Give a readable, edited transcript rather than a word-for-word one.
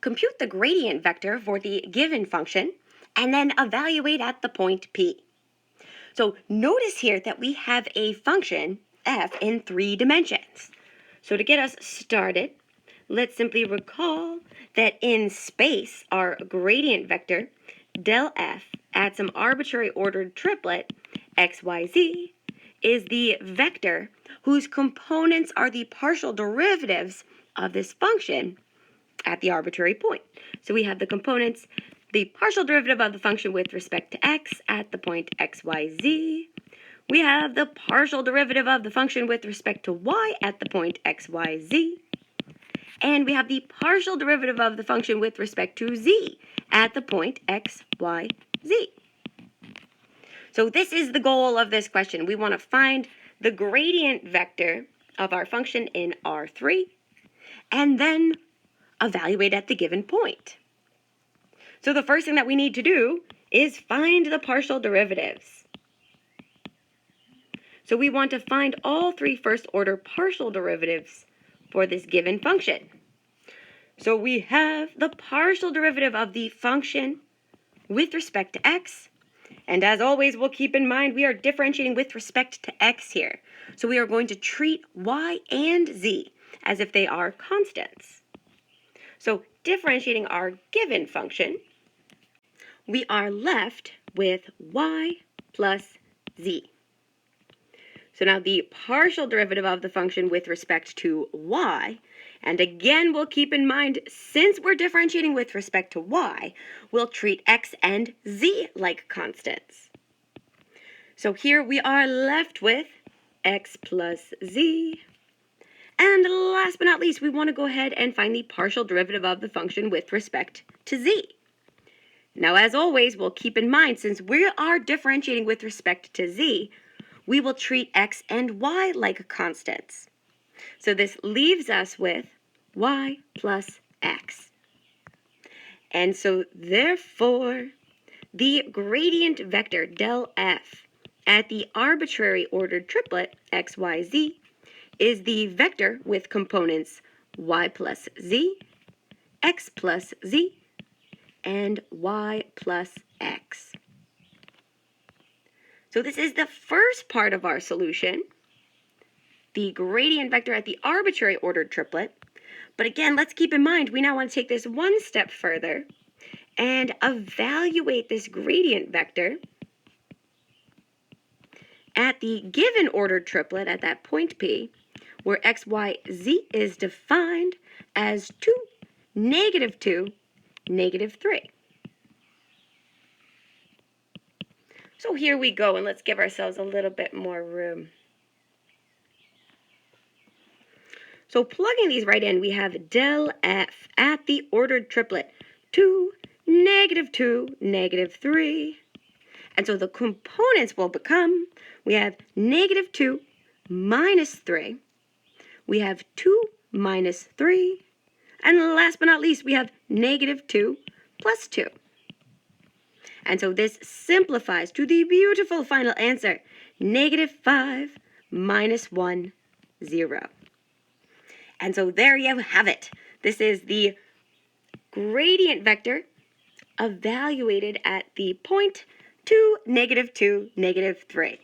compute the gradient vector for the given function and then evaluate at the point P. So notice here that we have a function f in 3 dimensions. So to get us started, let's simply recall that in space, our gradient vector, del f, at some arbitrary ordered triplet, x, y, z, is the vector whose components are the partial derivatives of this function at the arbitrary point. So we have the components, the partial derivative of the function with respect to x at the point x, y, z. We have the partial derivative of the function with respect to y at the point x, y, z. And we have the partial derivative of the function with respect to z at the point x, y, z. So this is the goal of this question. We want to find the gradient vector of our function in R3 and then evaluate at the given point. So the first thing that we need to do is find the partial derivatives. So we want to find all 3 first-order partial derivatives for this given function. So we have the partial derivative of the function with respect to x. And as always, we'll keep in mind we are differentiating with respect to x here. So we are going to treat y and z as if they are constants. So differentiating our given function, we are left with y plus z. So now the partial derivative of the function with respect to y, and again we'll keep in mind since we're differentiating with respect to y, we'll treat x and z like constants. So here we are left with x plus z. And last but not least, we want to go ahead and find the partial derivative of the function with respect to z. Now, as always, we'll keep in mind, since we are differentiating with respect to z, we will treat x and y like constants. So this leaves us with y plus x. And so, therefore, the gradient vector del f at the arbitrary ordered triplet x, y, z is the vector with components y plus z, x plus z, and y plus x. So this is the first part of our solution, the gradient vector at the arbitrary ordered triplet. But again, let's keep in mind, we now want to take this one step further and evaluate this gradient vector at the given ordered triplet at that point P, where x, y, z is defined as 2, -2, -3. So here we go, and let's give ourselves a little bit more room. So plugging these right in, we have del f at the ordered triplet, 2, -2, -3. And so the components will become, we have -2 minus 3. We have 2 minus 3. And last but not least, we have -2 plus 2. And so this simplifies to the beautiful final answer, -5 minus 1, 0. And so there you have it. This is the gradient vector evaluated at the point 2, -2, -3.